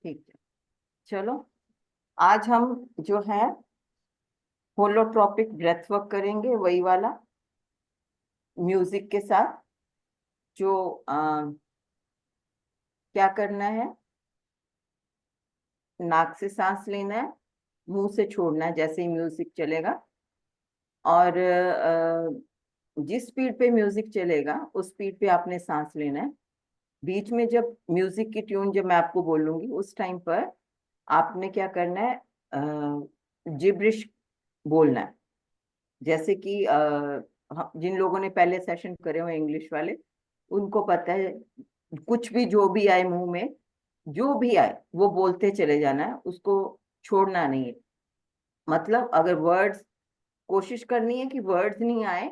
ठीक है, चलो आज हम जो है होलोट्रॉपिक ब्रेथ वर्क करेंगे, वही वाला म्यूजिक के साथ। जो क्या करना है, नाक से सांस लेना है, मुंह से छोड़ना है जैसे ही म्यूजिक चलेगा। और जिस स्पीड पे म्यूजिक चलेगा उस स्पीड पे आपने सांस लेना है। बीच में जब म्यूजिक की ट्यून जब मैं आपको बोलूंगी उस टाइम पर आपने क्या करना है, जिब्रिश बोलना है। जैसे कि जिन लोगों ने पहले सेशन करे हुए इंग्लिश वाले, उनको पता है कुछ भी जो भी आए मुंह में, जो भी आए वो बोलते चले जाना है, उसको छोड़ना नहीं है। मतलब अगर वर्ड्स, कोशिश करनी है कि वर्ड्स नहीं आए,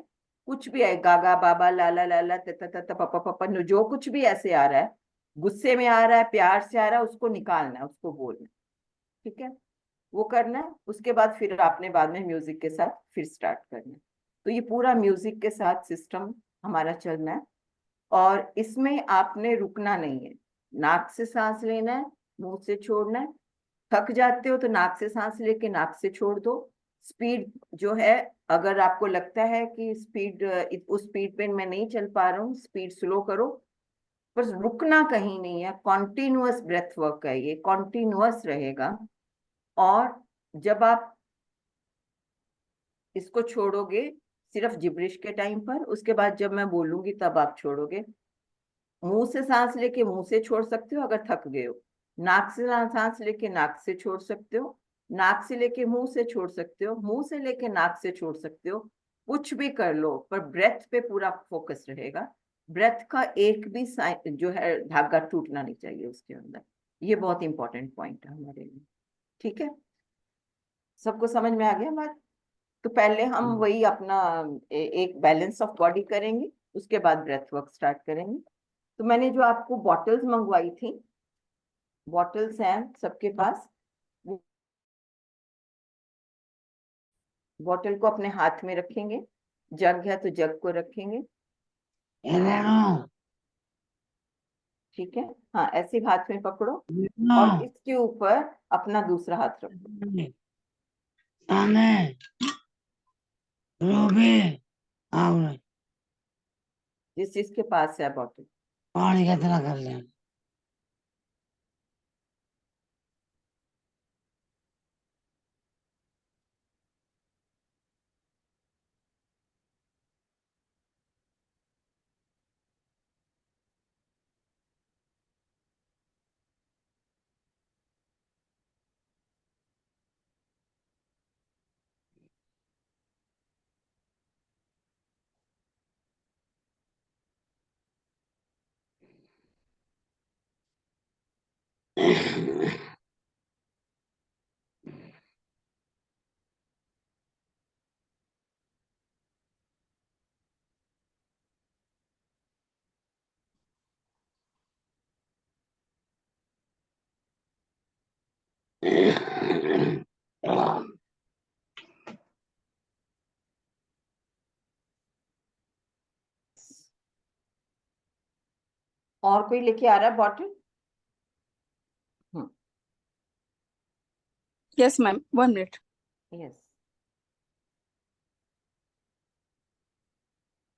कुछ भी आए, गागा बाबा लाला लाला तता तता पापा पापा, जो कुछ भी ऐसे आ रहा है, गुस्से में आ रहा है, प्यार से आ रहा है, उसको निकालना है, उसको बोलना है। ठीक है, वो करना है। उसके बाद फिर आपने बाद में म्यूजिक के साथ फिर स्टार्ट करना है। तो ये पूरा म्यूजिक के साथ सिस्टम हमारा चलना है, और इसमें आपने रुकना नहीं है। नाक से सांस लेना है, मुंह से छोड़ना है। थक जाते हो तो नाक से सांस लेके नाक से छोड़ दो। स्पीड जो है, अगर आपको लगता है कि स्पीड, उस स्पीड पे मैं नहीं चल पा रहा हूँ, स्पीड स्लो करो। पर रुकना कहीं नहीं है, कॉन्टिन्यूअस ब्रेथ वर्क है, ये कॉन्टिन्यूअस रहेगा। और जब आप इसको छोड़ोगे सिर्फ जिब्रिश के टाइम पर, उसके बाद जब मैं बोलूंगी तब आप छोड़ोगे। मुंह से सांस लेके मुंह से छोड़ सकते हो अगर थक गए हो। नाक से सांस लेके नाक से छोड़ सकते हो। नाक से लेके मुंह से छोड़ सकते हो, मुंह से लेके नाक से छोड़ सकते हो। कुछ भी कर लो, पर ब्रेथ पे पूरा फोकस रहेगा। ब्रेथ का एक भी जो है धागा टूटना नहीं चाहिए उसके अंदर। ये बहुत इंपॉर्टेंट पॉइंट है हमारे लिए। ठीक है, सबको समझ में आ गया बात? तो पहले हम वही अपना एक बैलेंस ऑफ बॉडी करेंगे, उसके बाद ब्रेथ वर्क स्टार्ट करेंगे। तो मैंने जो आपको बॉटल्स मंगवाई थी, बॉटल्स हैं सबके पास। बॉटल को अपने हाथ में रखेंगे, जग है तो जग को रखेंगे। ठीक है, हाँ ऐसे हाथ में पकड़ो, और इसके ऊपर अपना दूसरा हाथ रखो। जिस जिसके पास है बॉटल। पानी कितना कर लिया? और कोई लेके आ रहा है bottle? Yes, ma'am. 1 minute. Yes.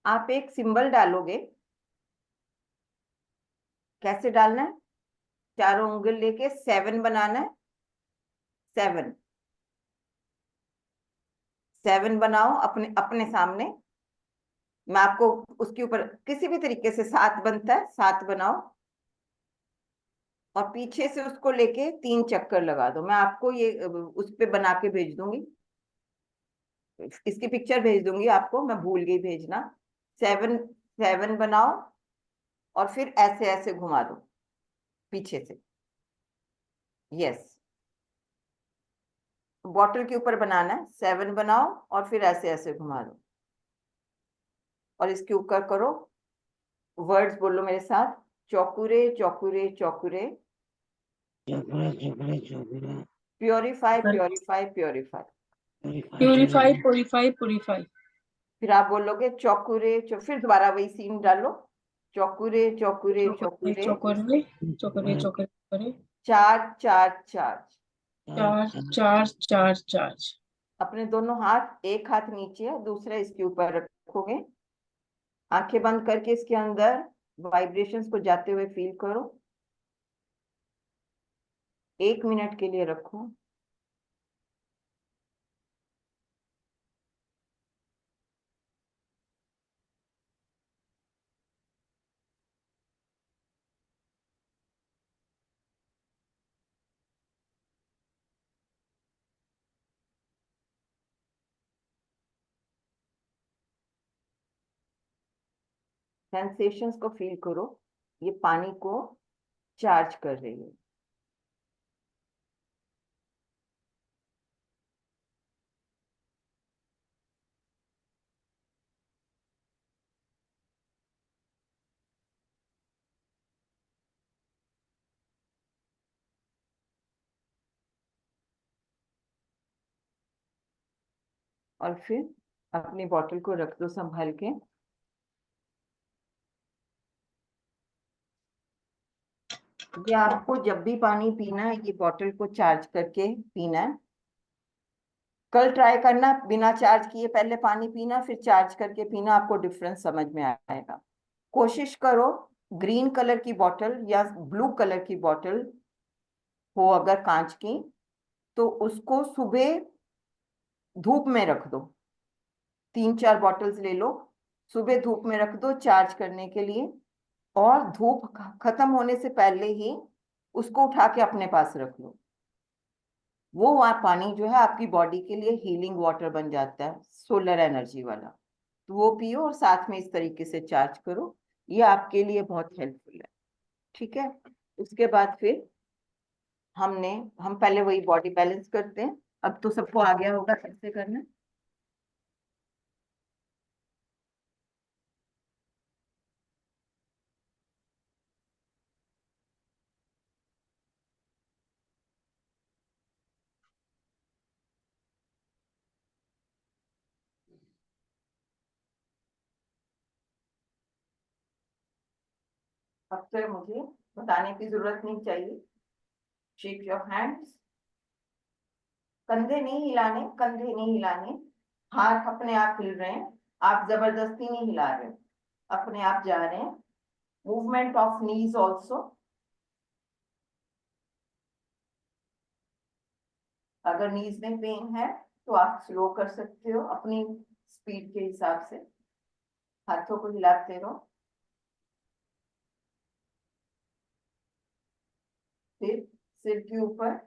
आप एक सिंबल डालोगे। कैसे डालना है? चारों उंगल लेके 7 बनाना है। 7, 7 बनाओ अपने अपने सामने। मैं आपको उसके ऊपर किसी भी तरीके से 7 बनता है, 7 बनाओ। और पीछे से उसको लेके 3 चक्कर लगा दो। मैं आपको ये उस पे बना के भेज दूंगी, इसकी पिक्चर भेज दूंगी आपको, मैं भूल गई भेजना। 7, 7 बनाओ, और फिर ऐसे ऐसे घुमा दो पीछे से। यस, बॉटल के ऊपर बनाना है, 7 बनाओ और फिर ऐसे ऐसे घुमा दो। और इसके ऊपर करो, वर्ड्स बोलो मेरे साथ। चौकुरे चौकुरे चौकुरे, चुकरे चुकरे चुकरे, purify purify purify. Purify, purify, purify. फिर आप बोलोगे चौकुरे फिर दोबारा वही सीन डालो। चौकुरे चौकुरे Chokore, चौकुरे, chokore, chokore, chokore, chokore. Charge charge charge. Charge. अपने दोनों हाथ, एक हाथ नीचे है, दूसरा इसके ऊपर रखोगे। आंखें बंद करके इसके अंदर वाइब्रेशंस को जाते हुए फील करो। 1 मिनट के लिए रखो। सेंसेशंस को फील करो, ये पानी को चार्ज कर रही है। और फिर अपनी बॉटल को रख दो संभाल के। ये आपको जब भी पानी पीना है, ये बॉटल को चार्ज करके पीना है। कल ट्राई करना, बिना चार्ज किए पहले पानी पीना, फिर चार्ज करके पीना, आपको डिफरेंस समझ में आएगा। कोशिश करो ग्रीन कलर की बॉटल या ब्लू कलर की बॉटल हो अगर कांच की, तो उसको सुबह धूप में रख दो। 3-4 बॉटल्स ले लो, सुबह धूप में रख दो चार्ज करने के लिए, और धूप खत्म होने से पहले ही उसको उठा के अपने पास रख लो। वो वहाँ पानी जो है आपकी बॉडी के लिए हीलिंग वाटर बन जाता है, सोलर एनर्जी वाला। तो वो पियो और साथ में इस तरीके से चार्ज करो, ये आपके लिए बहुत हेल्पफुल है। ठीक है, उसके बाद फिर हम पहले वही बॉडी बैलेंस करते हैं। अब तो सबको आ गया होगा कैसे करना है। अब तो मुझे बताने की जरूरत नहीं चाहिए। Shake your hands. कंधे नहीं हिलाने, कंधे नहीं हिलाने। हाथ अपने आप हिल रहे हैं, आप जबरदस्ती नहीं हिला रहे हो, अपने आप जा रहे हैं। Movement of knees also. अगर नीज में पेन है तो आप स्लो कर सकते हो अपनी स्पीड के हिसाब से। हाथों को हिलाते रहो। फिर सिर के ऊपर।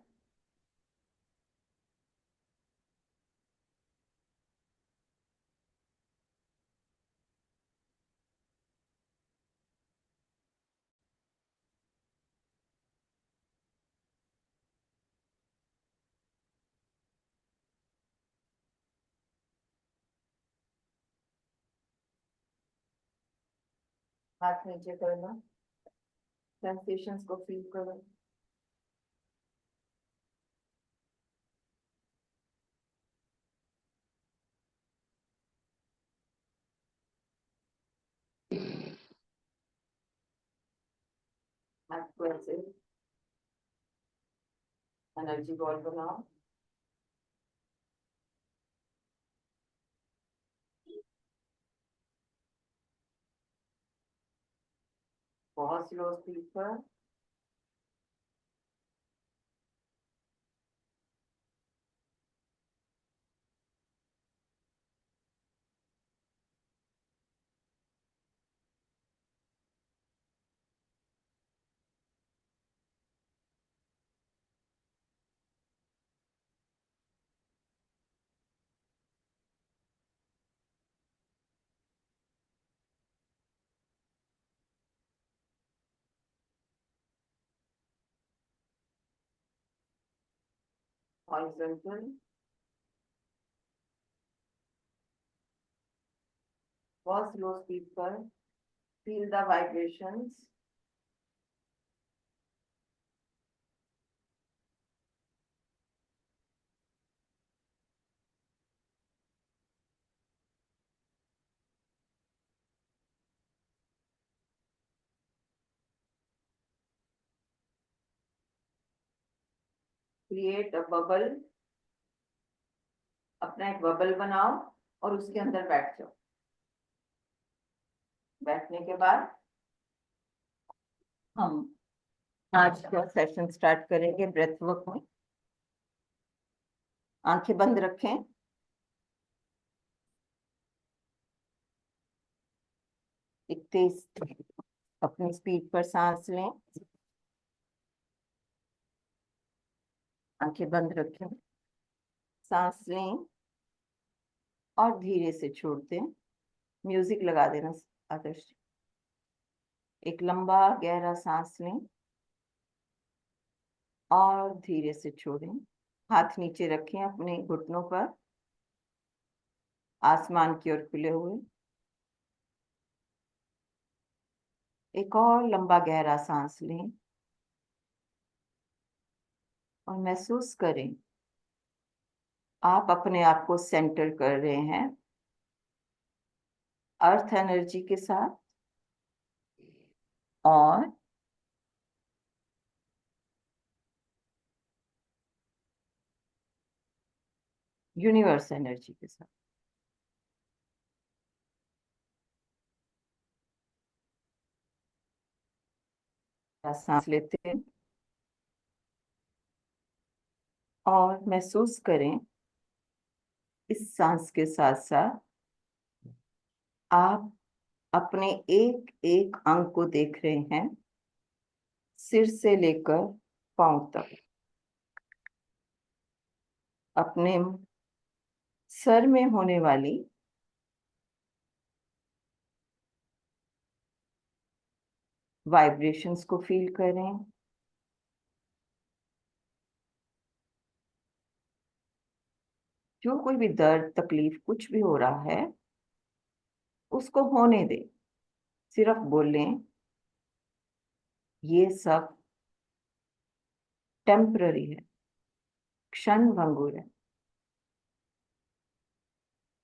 हाथ नीचे करना, सेंसेशंस को फील करो। हाथ को ऐसे एनर्जी बॉल बनाओ। बहुत स्लो स्पीड पर। हॉरिजॉन्टल। बहुत स्लो स्पीड पर। Feel the vibrations. Create a bubble, अपना एक बबल बनाओ और उसके अंदर बैठ जाओ। बैठने के बाद हम आज का सेशन स्टार्ट करेंगे ब्रेथ वर्क में। आंखें बंद रखें। एक तेज अपनी स्पीड पर सांस लें। आंखें बंद रखें, सांस लें और धीरे से छोड़ दें। म्यूजिक लगा देना आदर्श। एक लंबा गहरा सांस लें और धीरे से छोड़ें। हाथ नीचे रखें अपने घुटनों पर, आसमान की ओर खुले हुए। एक और लंबा गहरा सांस लें और महसूस करें आप अपने आप को सेंटर कर रहे हैं अर्थ एनर्जी के साथ और यूनिवर्स एनर्जी के साथ। सांस लेते हैं और महसूस करें इस सांस के साथ साथ आप अपने एक एक अंग को देख रहे हैं, सिर से लेकर पांव तक। अपने सर में होने वाली वाइब्रेशंस को फील करें। जो कोई भी दर्द तकलीफ कुछ भी हो रहा है उसको होने दें। सिर्फ बोलें ये सब टेम्पररी है, क्षण भंगुर है।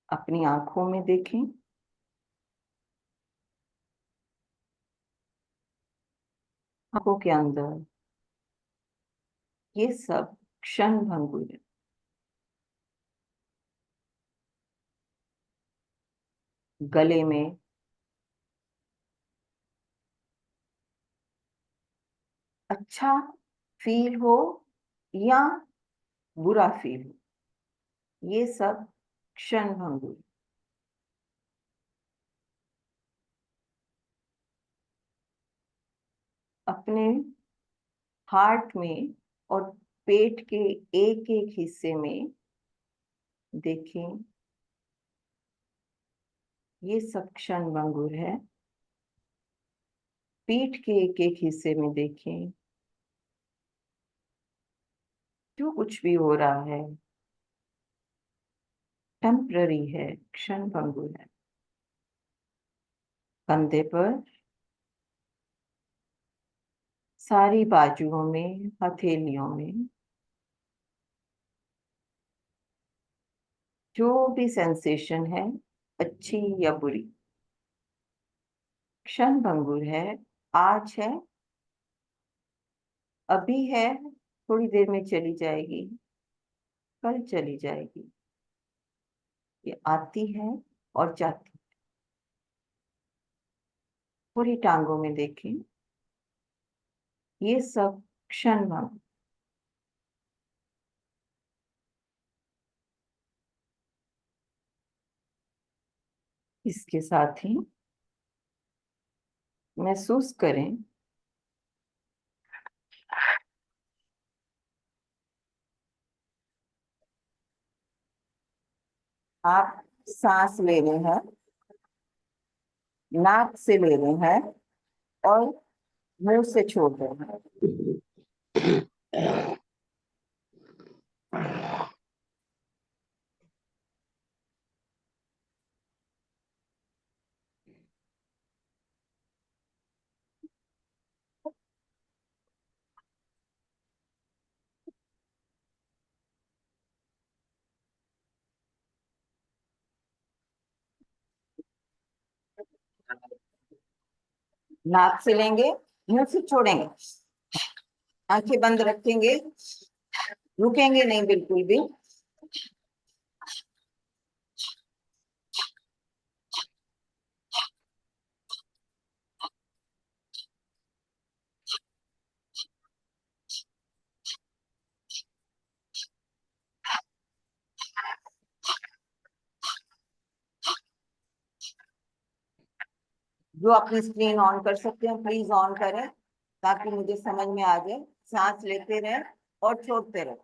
अपनी आंखों में देखें, आंखों के अंदर ये सब क्षण भंगुर है। गले में अच्छा फील हो या बुरा फील हो, ये सब क्षण भंगुर। अपने हार्ट में और पेट के एक एक हिस्से में देखें, ये सब क्षण भंगुर है। पीठ के एक एक हिस्से में देखें, जो कुछ भी हो रहा है टेम्पररी है, क्षण भंगुर है। कंधे पर, सारी बाजुओं में, हथेलियों में जो भी सेंसेशन है, अच्छी या बुरी, क्षण भंगुर है। आज है, अभी है, थोड़ी देर में चली जाएगी, कल चली जाएगी। ये आती है और जाती है। पूरी टांगों में देखें, ये सब क्षण भंगुर। इसके साथ ही महसूस करें आप सांस ले रहे हैं, नाक से ले रहे हैं और मुंह से छोड़ रहे हैं। नाक से लेंगे, मुंह से छोड़ेंगे। आंखें बंद रखेंगे रुकेंगे नहीं बिल्कुल भी। जो अपनी स्क्रीन ऑन कर सकते हैं प्लीज ऑन करें, ताकि मुझे समझ में आ जाए। सांस लेते रहें और छोड़ते रहें।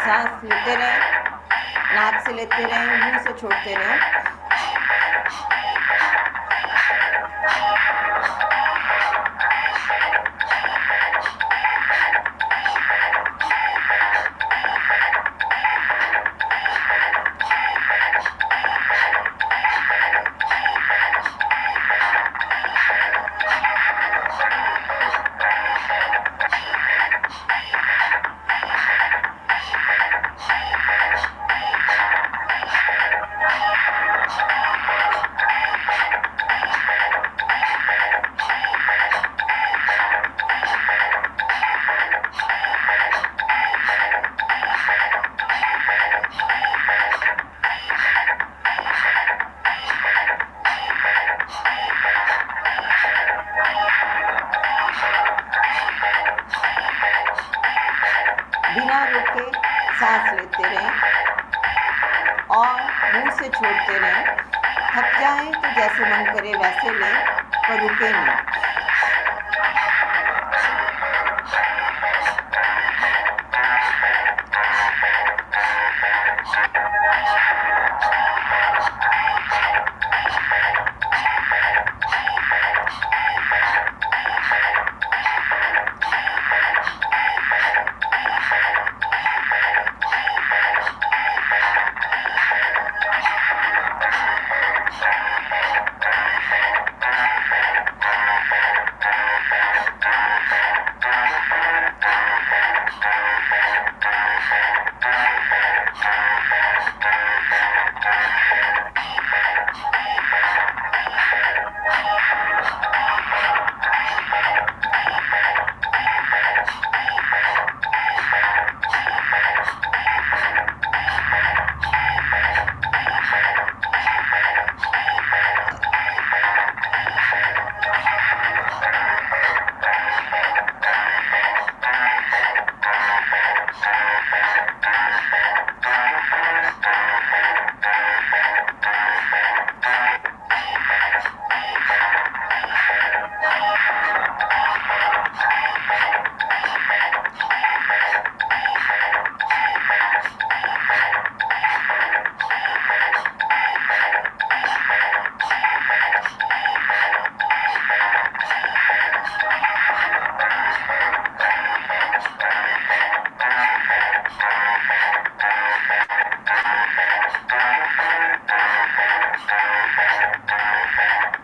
सांस लेते रहें, नाक से लेते रहें, मुंह से छोड़ते रहें। बिना रुके सांस लेते रहें और मुंह से छोड़ते रहें। थक जाएं तो जैसे मन करे वैसे लें, पर रुके नहीं।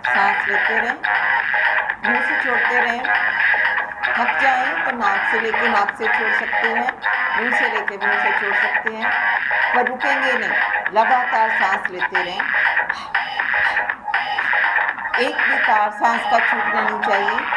सांस लेते रहें, मुंह से छोड़ते रहें। थक जाएं तो नाक से लेके नाक से छोड़ सकते हैं, मुंह से लेके मुंह से छोड़ सकते हैं, पर रुकेंगे नहीं। लगातार सांस लेते रहें। एक भी तार सांस का छूटना नहीं चाहिए।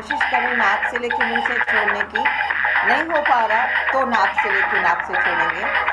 कोशिश करें नाक से लेके मुंह से छोड़ने की। नहीं हो पा रहा तो नाक से लेके नाक से छोड़ेंगे।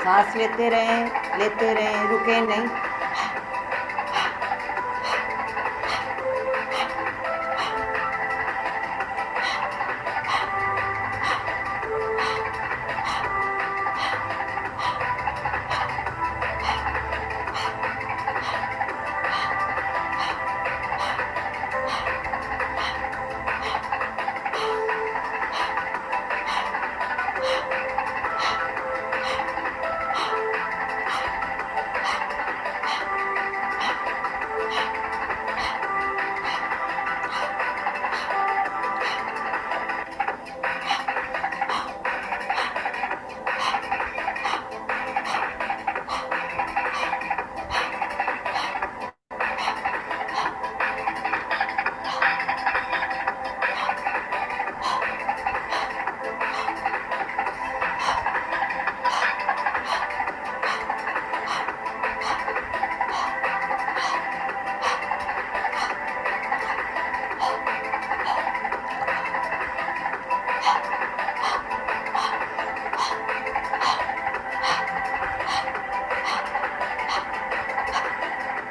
सांस लेते रहें, रुके नहीं।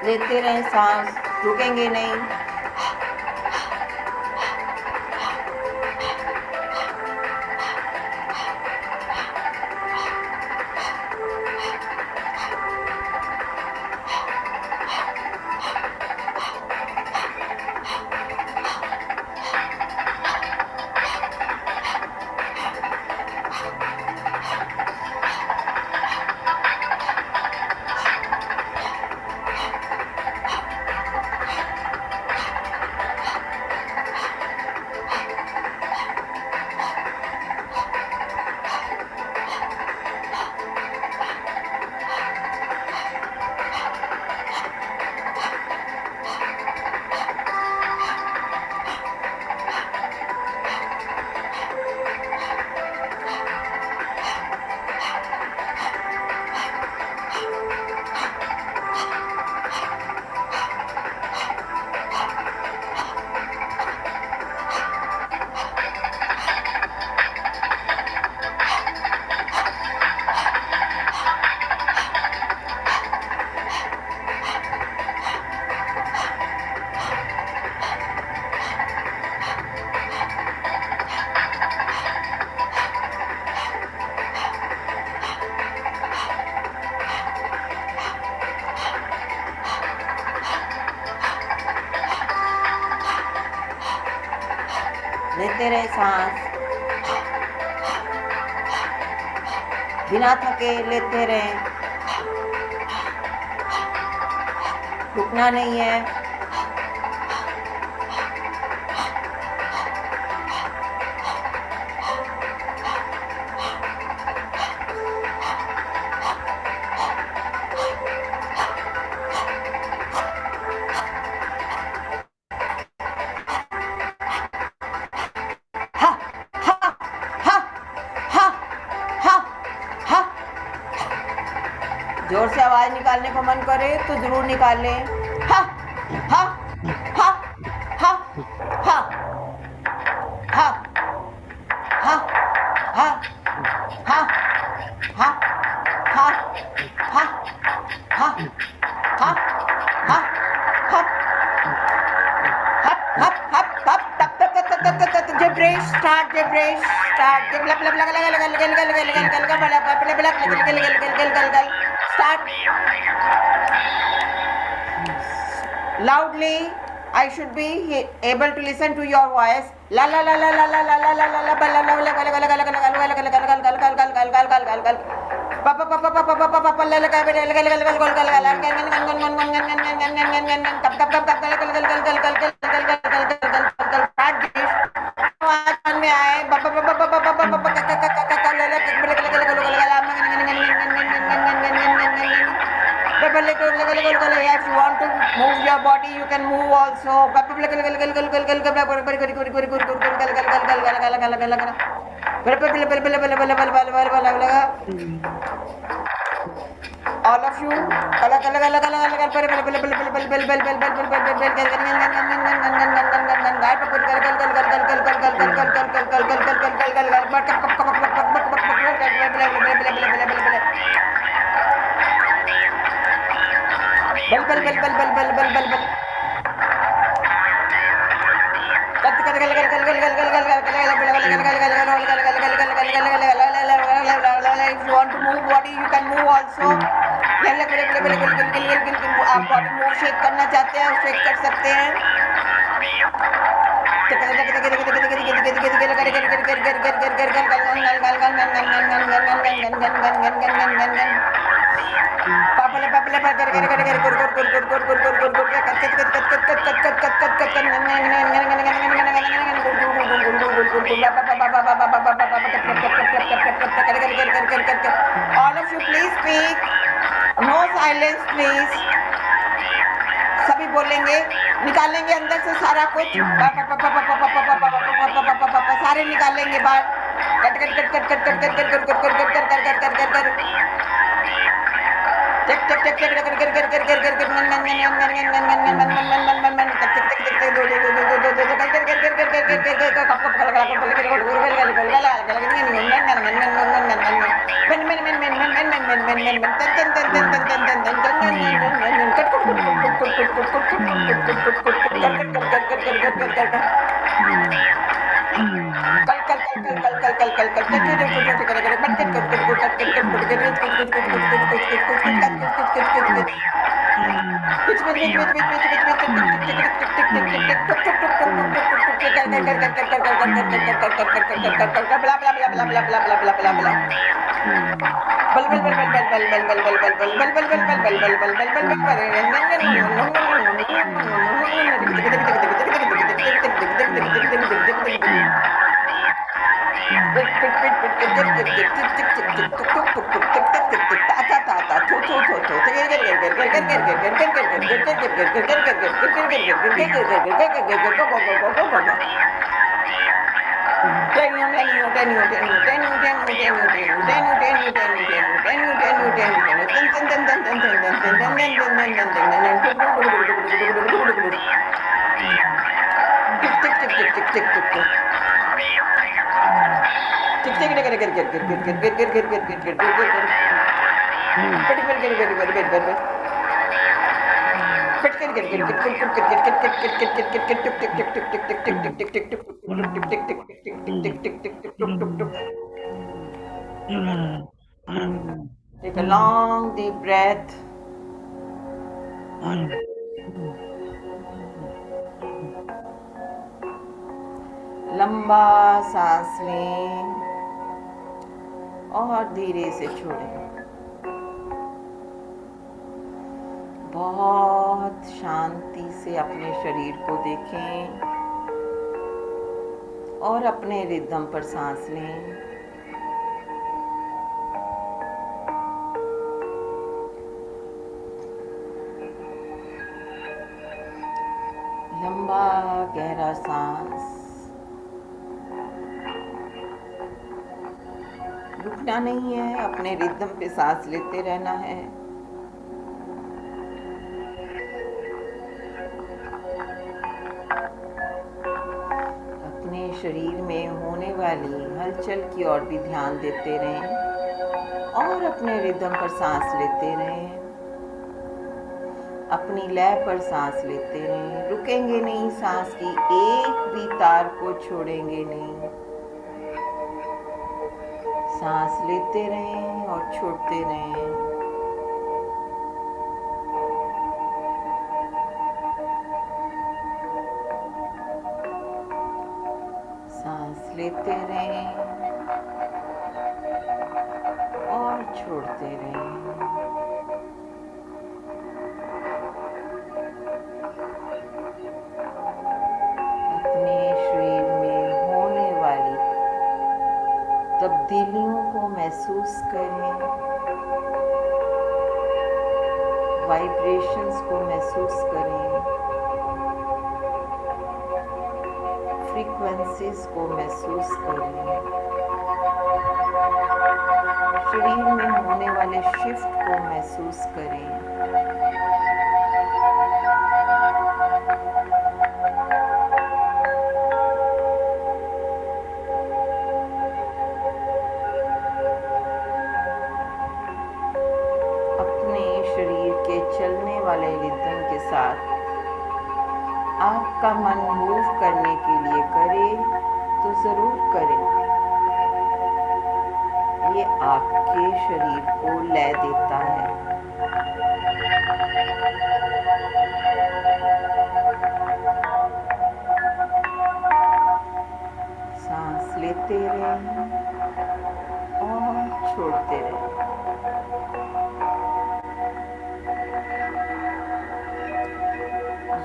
लेते रहें सांस, रुकेंगे नहीं। लेते रहे सांस, बिना थके लेते रहे, रुकना नहीं है। हा हा हा हा हा हा। जोर से आवाज निकालने को मन करे तो जरूर निकालें। हा हा हा हा हा हा हा हा हा हा हा हा हा हा हा हा hop hop hop tap tap tap tap tap tap tap gibberish start start loudly. I should be able to listen to your voice. La la la la la la la la la la la la la la में आए if you want to move your body you can move also. All of you if you want to move body you can move also. आप body move shake करना चाहते हैं shake कर सकते हैं. All of you please speak. No silence please. सभी बोलेंगे, निकालेंगे अंदर से सारा कुछ, सारे निकालेंगे बाहर. Cut cut cut cut cut cut cut cut cut cut cut cut cut cut cut cut tick tick tick tick cut cut cut cut cut cut cut मन मन मन मन मन मन मन मन मन मन मन मन टिक टिक टिक टिक दो दो दो दो दो दो cut cut cut cut cut cut cut cut cup cup गला गला गला गला Take a long deep breath. लंबा सांस लें और धीरे से छोड़ें। बहुत शांति से अपने शरीर को देखें और अपने रिदम पर सांस लें। लंबा गहरा सांस। रुकना नहीं है, अपने रिदम पे सांस लेते रहना है। अपने शरीर में होने वाली हलचल की ओर भी ध्यान देते रहें और अपने रिदम पर सांस लेते रहें। अपनी लय पर सांस लेते रहें, रुकेंगे नहीं, सांस की एक भी तार को छोड़ेंगे नहीं। सांस लेते रहें और छोड़ते रहें। सांस लेते रहें और छोड़ते रहें। अपने शरीर में होने वाली तब्दीलियों को महसूस करें, वाइब्रेशंस को महसूस करें, फ्रीक्वेंसीज को महसूस करें, शरीर में होने वाले शिफ्ट को महसूस करें। अपने शरीर के चलने वाले रिदम के साथ आपका मन मूव करने के लिए करे तो जरूर करें। ये आपके शरीर को लय देता है। सांस लेते रहें और छोड़ते रहें।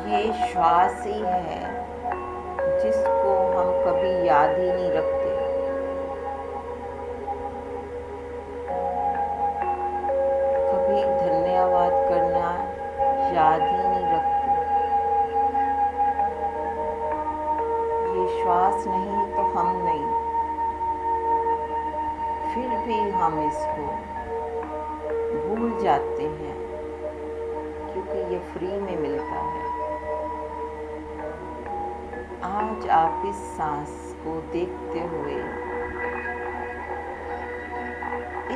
ये श्वास ही है जिसको हम कभी याद ही नहीं रखते। कभी धन्यवाद करना याद ही नहीं रखते। ये श्वास नहीं तो हम नहीं, फिर भी हम इसको भूल जाते हैं क्योंकि ये फ्री में मिलता है। आज आप इस सांस को देखते हुए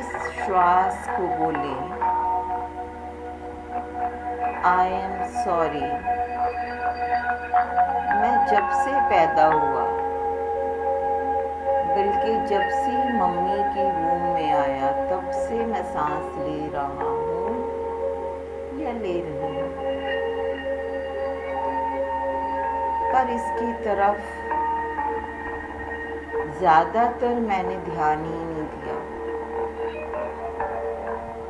इस श्वास को बोलें, आई एम सॉरी। मैं जब से पैदा हुआ, बल्कि जब से मम्मी की वूम में आया, तब से मैं सांस ले रहा हूँ या ले रही हूँ, पर इसकी तरफ ज्यादातर मैंने ध्यान ही नहीं दिया।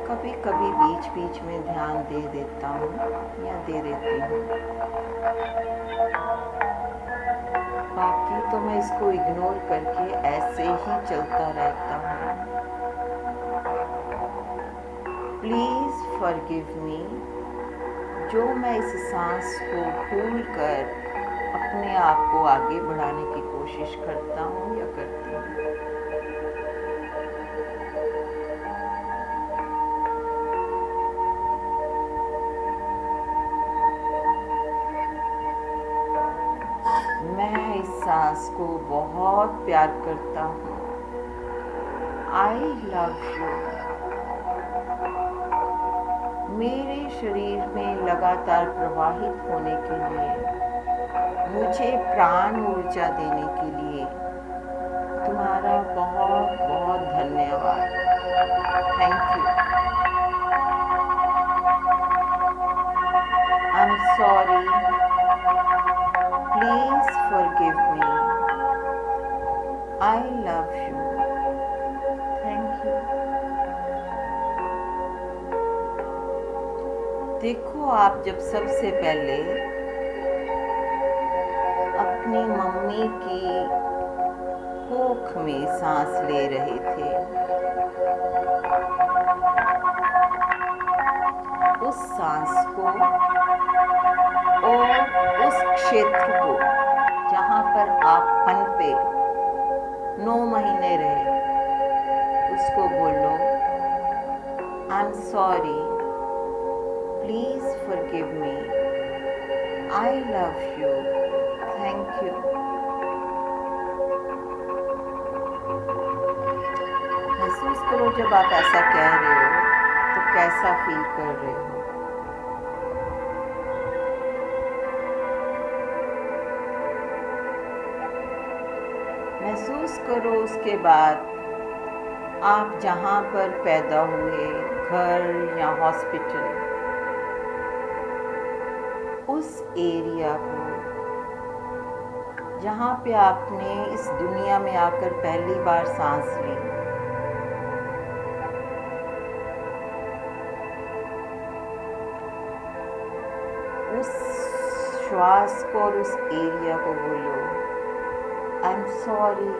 कभी कभी बीच बीच में ध्यान दे देता हूँ या दे देती हूँ, बाकी तो मैं इसको इग्नोर करके ऐसे ही चलता रहता हूँ। प्लीज फॉरगिव मी जो मैं इस सांस को भूल कर अपने आप को आगे बढ़ाने की कोशिश करता हूँ या करती हूँ। मैं इस सांस को बहुत प्यार करता हूँ। आई लव यू। मेरे शरीर में लगातार प्रवाहित होने के लिए, मुझे प्राण ऊर्जा देने के लिए तुम्हारा बहुत बहुत धन्यवाद। Thank you. I am sorry. Please forgive me. I love you. Thank you. देखो आप जब सबसे पहले अपनी मम्मी की कोख में सांस ले रहे थे, उस सांस को और उस क्षेत्र को जहाँ पर आप पनपे 9 महीने रहे, उसको बोलो I am sorry, please forgive me, I love you, thank you. महसूस करो जब आप ऐसा कह रहे हो तो कैसा फील कर रहे हो। महसूस करो उसके बाद आप जहाँ पर पैदा हुए, घर या हॉस्पिटल, उस एरिया को जहाँ पे आपने इस दुनिया में आकर पहली बार सांस ली, उस श्वास को और उस एरिया को बोलो I am sorry,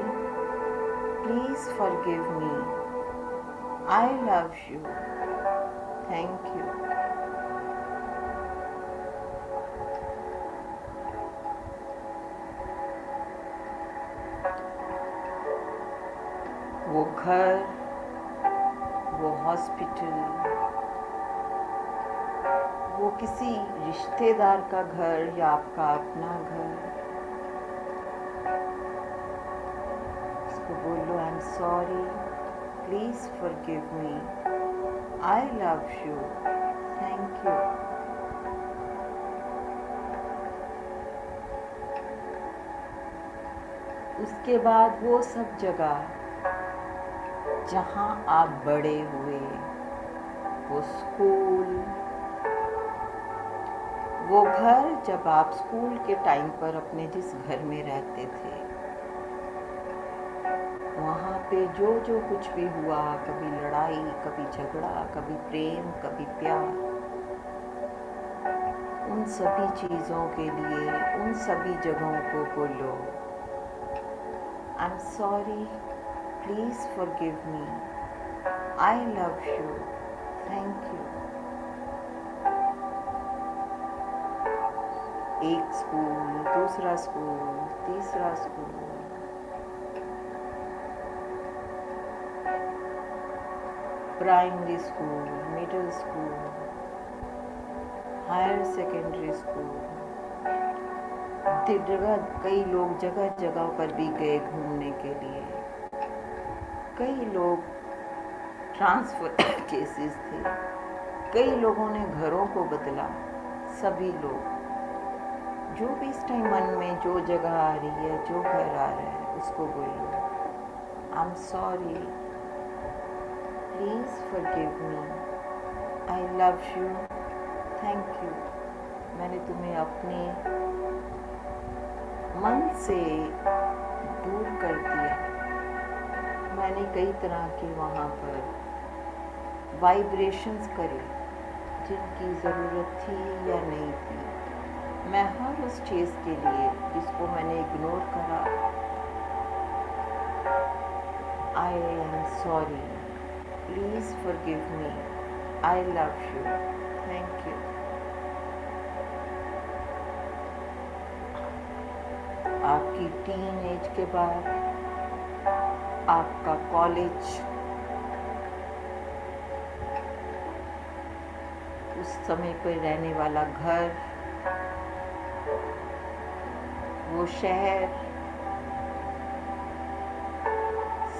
please forgive me, I love you, thank you. वो घर, वो हॉस्पिटल, वो किसी रिश्तेदार का घर या आपका अपना घर, उसको बोलो I am sorry, please forgive me, I love you, thank you. उसके बाद वो सब जगह जहाँ आप बड़े हुए, वो स्कूल, वो घर जब आप स्कूल के टाइम पर अपने जिस घर में रहते थे, वहाँ पे जो जो कुछ भी हुआ, कभी लड़ाई, कभी झगड़ा, कभी प्रेम, कभी प्यार, उन सभी चीज़ों के लिए, उन सभी जगहों को बोलो I am sorry, please forgive me, I love you, thank you. एक स्कूल, दूसरा स्कूल, तीसरा school, primary school, middle school, higher secondary school, कई लोग जगह जगह पर भी गए घूमने के लिए, कई लोग ट्रांसफर केसेस थे, कई लोगों ने घरों को बदला। सभी लोग जो भी इस टाइम मन में जो जगह आ रही है, जो घर आ रहा है, उसको बोलो I am sorry, please forgive me, I love you, thank you. मैंने तुम्हें अपने मन से दूर कर दिया। मैंने कई तरह के वहाँ पर वाइब्रेशंस करे जिनकी ज़रूरत थी या नहीं थी। मैं हर उस चीज़ के लिए जिसको मैंने इग्नोर करा, आई am sorry, please forgive me, I love you, thank you. आपकी टीन एज के बाद आपका कॉलेज, उस समय पर रहने वाला घर, वो शहर,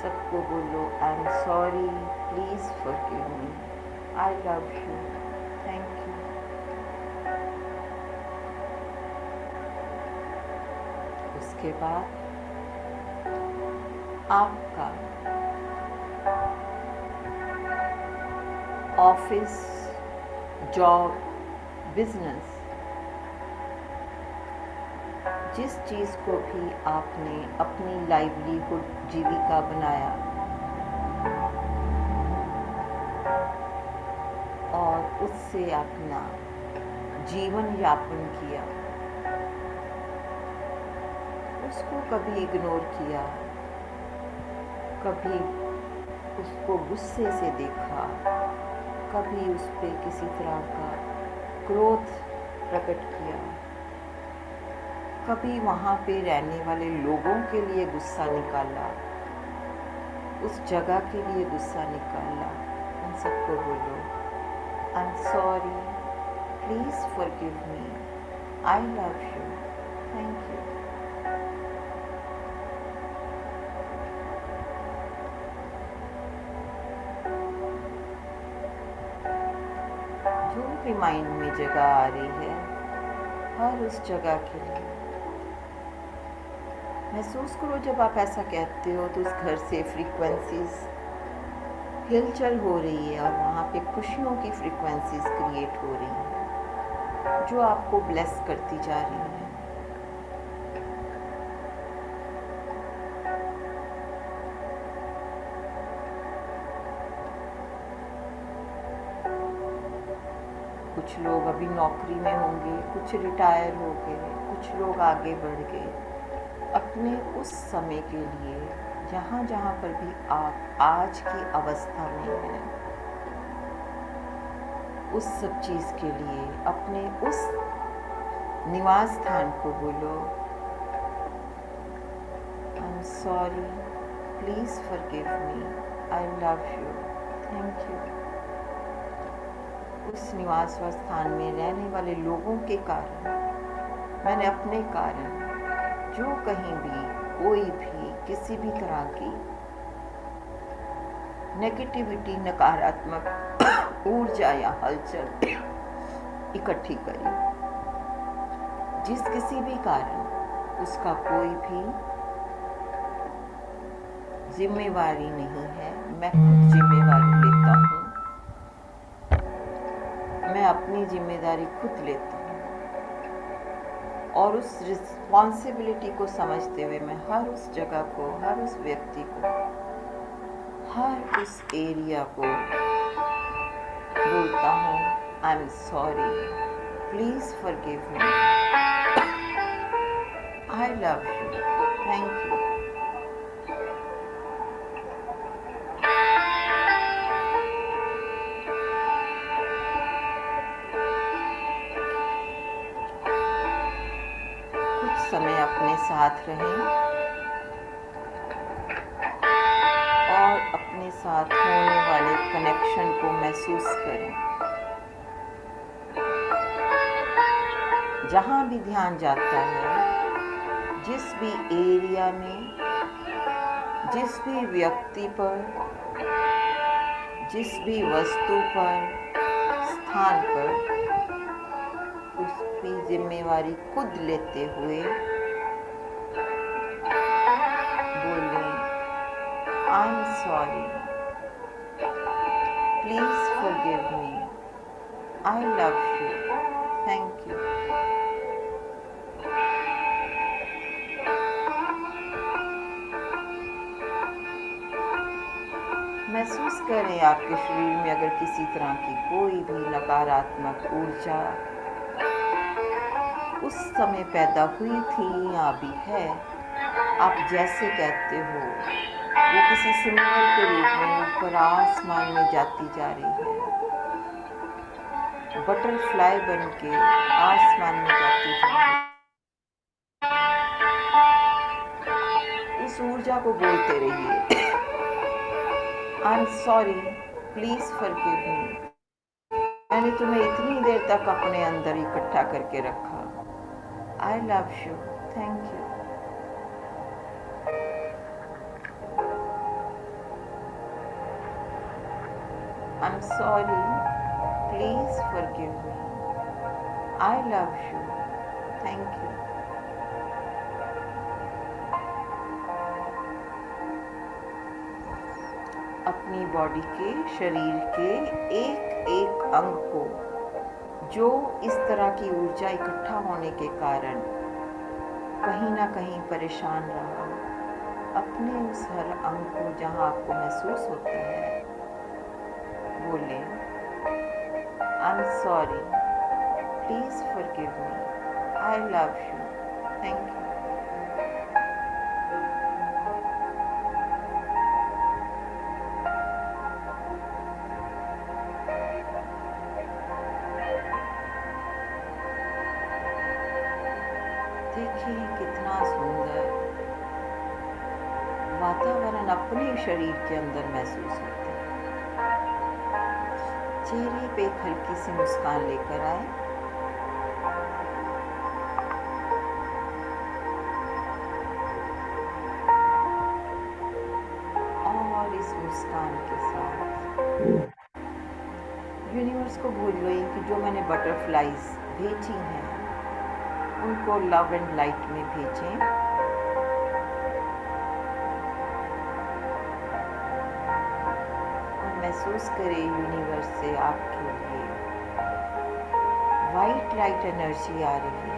सबको बोलो I am sorry, please forgive me, I love you, thank you. उसके बाद आपका ऑफिस, जॉब, बिजनेस, जिस चीज़ को भी आपने अपनी लाइवलीहुड जीविका बनाया और उससे अपना जीवन यापन किया, उसको कभी इग्नोर किया, कभी उसको गुस्से से देखा, कभी उस पे किसी तरह का क्रोध प्रकट किया, कभी वहाँ पे रहने वाले लोगों के लिए गुस्सा निकाला, उस जगह के लिए गुस्सा निकाला, उन सबको बोलो I am sorry, please forgive me, I love you, thank you. जो भी माइंड में जगह आ रही है, हर उस जगह के लिए महसूस करो। जब आप ऐसा कहते हो तो उस घर से फ्रीक्वेंसीज हिलचल हो रही है और वहाँ पे खुशियों की फ्रीक्वेंसीज क्रिएट हो रही हैं जो आपको ब्लेस करती जा रही हैं। कुछ लोग अभी नौकरी में होंगे, कुछ रिटायर हो गए, कुछ लोग आगे बढ़ गए अपने उस समय के लिए। जहाँ जहाँ पर भी आप आज की अवस्था में हैं, उस सब चीज़ के लिए अपने उस निवास स्थान को बोलो I am sorry, please forgive me, I love you, thank you. उस निवास स्थान में रहने वाले लोगों के कारण, मैंने अपने कारण जो कहीं भी कोई भी किसी भी तरह की नेगेटिविटी, नकारात्मक ऊर्जा या हलचल इकट्ठी करी, जिस किसी भी कारण उसका कोई भी जिम्मेवारी नहीं है। मैं खुद जिम्मेवारी लेता हूँ, मैं अपनी जिम्मेदारी खुद लेता हूँ और उस रिस्पॉन्सिबिलिटी को समझते हुए मैं हर उस जगह को, हर उस व्यक्ति को, हर उस एरिया को बोलता हूँ आई am sorry, please forgive me, I love you, thank you. समय अपने साथ रहें और अपने साथ होने वाले कनेक्शन को महसूस करें। जहाँ भी ध्यान जाता है, जिस भी एरिया में, जिस भी व्यक्ति पर, जिस भी वस्तु पर, स्थान पर, उसकी जिम्मेवारी खुद लेते हुए बोले आई am sorry, please forgive me, I love you, thank you. महसूस करें आपके शरीर में अगर किसी तरह की कोई भी नकारात्मक ऊर्जा उस समय पैदा हुई थी या अभी है। आप जैसे कहते हो वो किसी सिंबल के रूप में ऊपर आसमान में जाती जा रही है, बटरफ्लाई बन के आसमान में जाती जा रही है। उस ऊर्जा को बोलते रहिए आई एम सॉरी, प्लीज फॉरगिव मी, मैंने तुम्हें इतनी देर तक अपने अंदर इकट्ठा करके रखा, आई love you, thank you. I am sorry, please forgive me, I love you, thank you. अपनी बॉडी के, शरीर के एक एक अंग को जो इस तरह की ऊर्जा इकट्ठा होने के कारण कहीं ना कहीं परेशान रहा, अपने उस हर अंग को जहां आपको महसूस होता है बोले, आई am sorry, please forgive me, I love you, thank you. देखिए कितना सुंदर वातावरण अपने शरीर के अंदर महसूस होता है। चेहरे पे एक हल्की सी मुस्कान लेकर आए। और इस मुस्कान के साथ यूनिवर्स को बोलिए कि जो मैंने बटरफ्लाईज भेजी हैं उनको लव एंड लाइट में भेजें। और महसूस करें यूनिवर्स से आपके लिए वाइट लाइट एनर्जी आ रही है।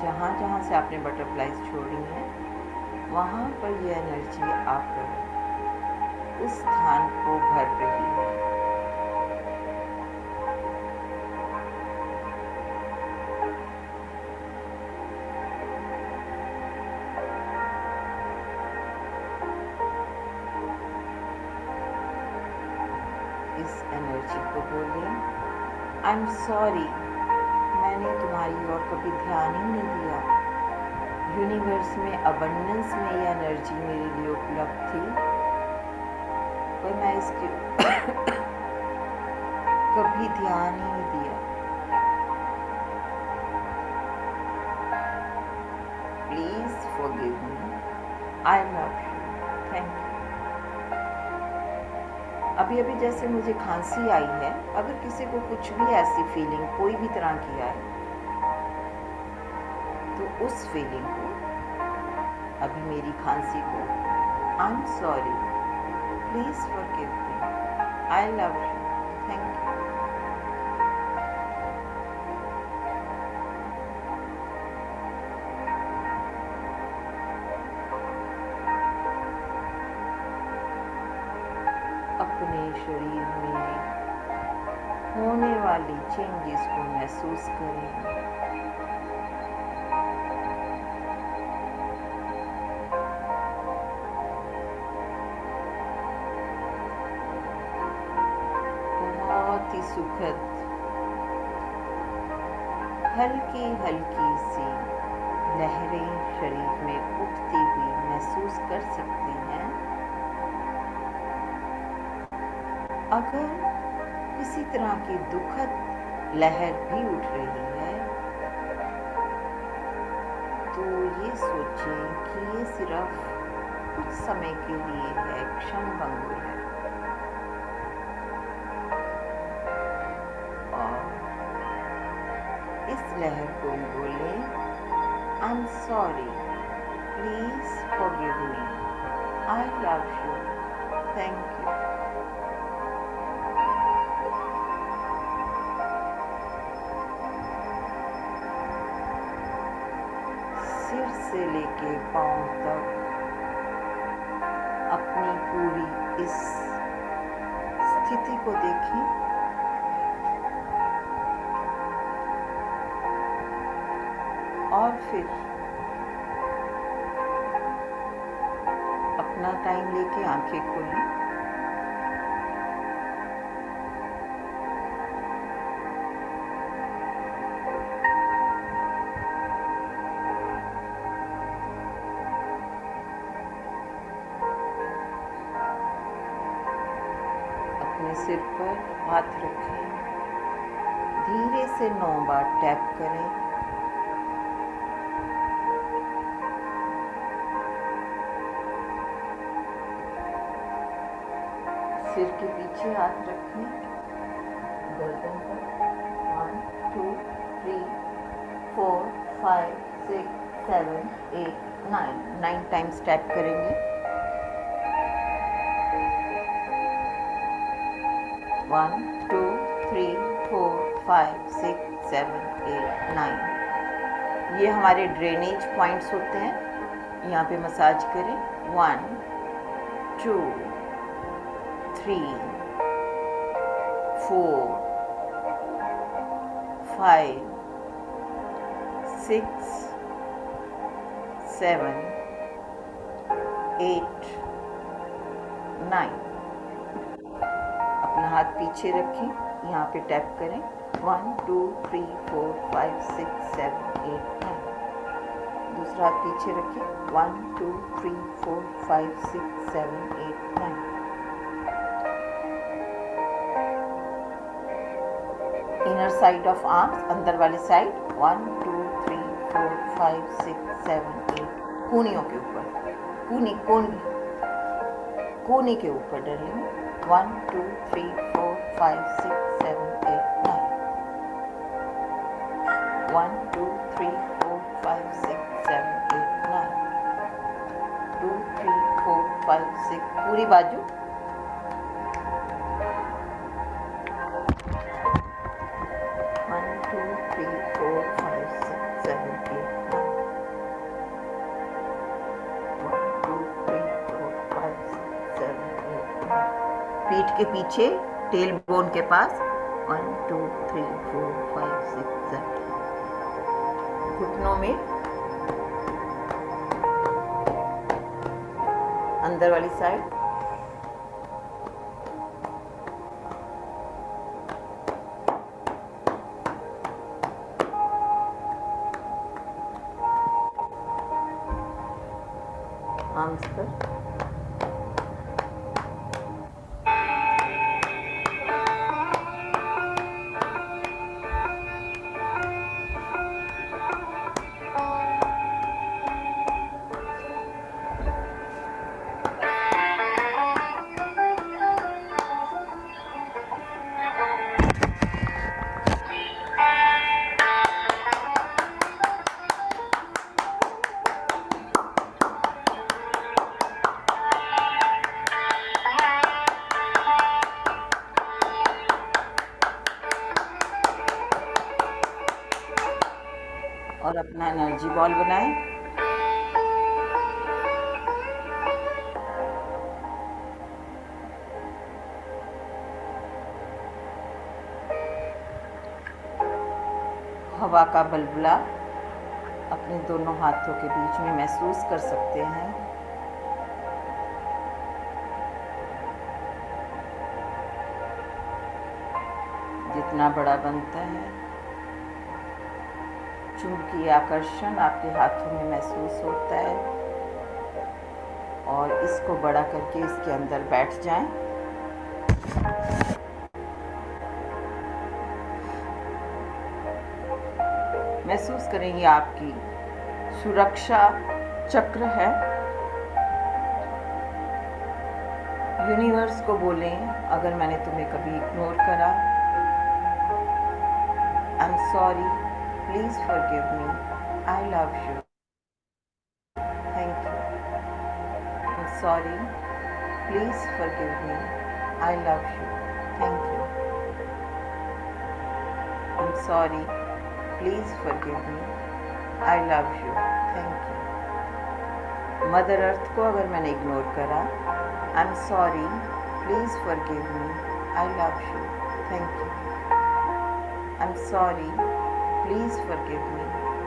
जहाँ जहाँ से आपने बटरफ्लाईज छोड़ी हैं वहाँ पर यह एनर्जी आकर उस स्थान को भर रही है। इस एनर्जी को बोलें, आई एम सॉरी, मैंने तुम्हारी ओर कभी ध्यान ही नहीं दिया। यूनिवर्स में अबंडेंस में यह एनर्जी मेरे लिए उपलब्ध थी पर मैं इसकी कभी ध्यान ही नहीं दिया। Please forgive me, I love you, thank you. अभी अभी जैसे मुझे खांसी आई है, अगर किसी को कुछ भी ऐसी फीलिंग कोई भी तरह की आए तो उस फीलिंग को, अभी मेरी खांसी को, आई am sorry, please forgive me, I love you, thank you. अपने शरीर में होने वाली चेंजेस को महसूस करें। बहुत ही सुखद हल्की हल्की सी लहरें शरीर में उठती हुई महसूस कर सकती हैं। अगर किसी तरह की दुखद लहर भी उठ रही है तो ये सोचें कि ये सिर्फ कुछ समय के लिए है, क्षणभंगुर है। और इस लहर को बोले, आई am sorry, please forgive me, I love you, thank you. सिर से लेके पांव तक अपनी पूरी इस स्थिति को देखें। और फिर अपना टाइम लेके आंखें खोलें। अपने सिर पर हाथ रखें, धीरे से 9 बार टैप करें। सिर के पीछे हाथ रखें, गर्दन पर 1 2 3 4 5 6 7 8 9 टाइम्स टैप करेंगे। 1 2 3 4 5 6 7 8 9। ये हमारे ड्रेनेज पॉइंट्स होते हैं, यहाँ पे मसाज करें। 1 2 3 4 5 6 7 8 9। अपना हाथ पीछे रखें, यहाँ पे टैप करें। 1 2 3 4 5 6 7 8 9। दूसरा हाथ पीछे रखें। 1 2 3 4 5 6 7 8 9। इनर साइड ऑफ आर्म्स, अंदर वाली साइड। 1 2 3 4 5 6 7 8। कूनियों के ऊपर, कोनी के ऊपर डालेंगे। 1 2 3 4 5 6 7 8 9। 1 2 3 4 5 6 7 8 9। 2 3 4 5 6। पूरी बाजू। 1 2 3 4 5 6 7 8 9। 1 2 3 4 5 6 7 8 9। पीठ के पीछे, टेल बोन के पास। 1 2 3 4 5 6 7। घुटनों में, अंदर वाली साइड। आर्म्स पर। और अपना एनर्जी बॉल बनाएं। हवा का बुलबुला अपने दोनों हाथों के बीच में महसूस कर सकते हैं। जितना बड़ा बनता है, चुंबकीय आकर्षण आपके हाथों में महसूस होता है, और इसको बड़ा करके इसके अंदर बैठ जाएं। महसूस करें ये आपकी सुरक्षा चक्र है। यूनिवर्स को बोलें, अगर मैंने तुम्हें कभी इग्नोर करा, आई am sorry, please forgive me, I love you, thank you. I am sorry, please forgive me, I love you, thank you. I am sorry, please forgive me, I love you, thank you. Mother earth को अगर मैंने ignore करा, आई am sorry, please forgive me, I love you, thank you. I am sorry, please forgive me,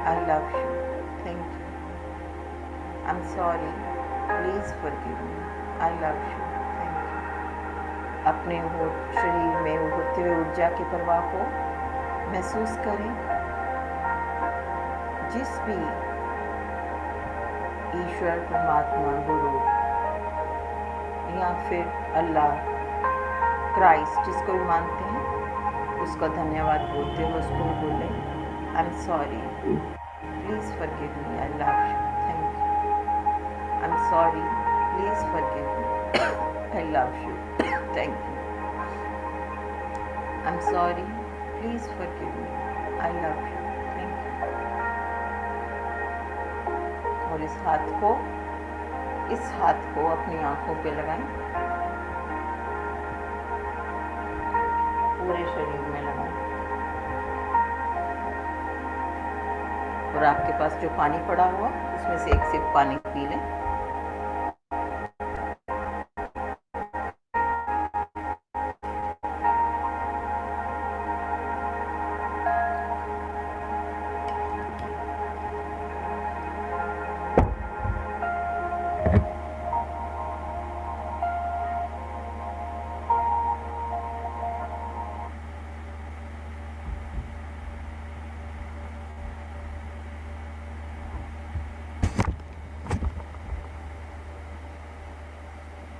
I love you, thank you. I am sorry, please forgive me, I love you, thank you. अपने शरीर में उभरते हुए ऊर्जा के प्रवाह को महसूस करें। जिस भी ईश्वर, परमात्मा, गुरु या फिर अल्लाह, क्राइस्ट, जिसको भी मानते हैं, उसका धन्यवाद बोलते हुए उसको भी बोले, आई am sorry, please forgive me, I love you, thank you. I am sorry, please forgive me, I love you, thank you. I am sorry, please forgive me, I love you, thank you. और इस हाथ को अपनी आंखों पे लगाएं, पूरे शरीर में लगाएं। और आपके पास जो पानी पड़ा हुआ उसमें से एक सिप पानी पी लें।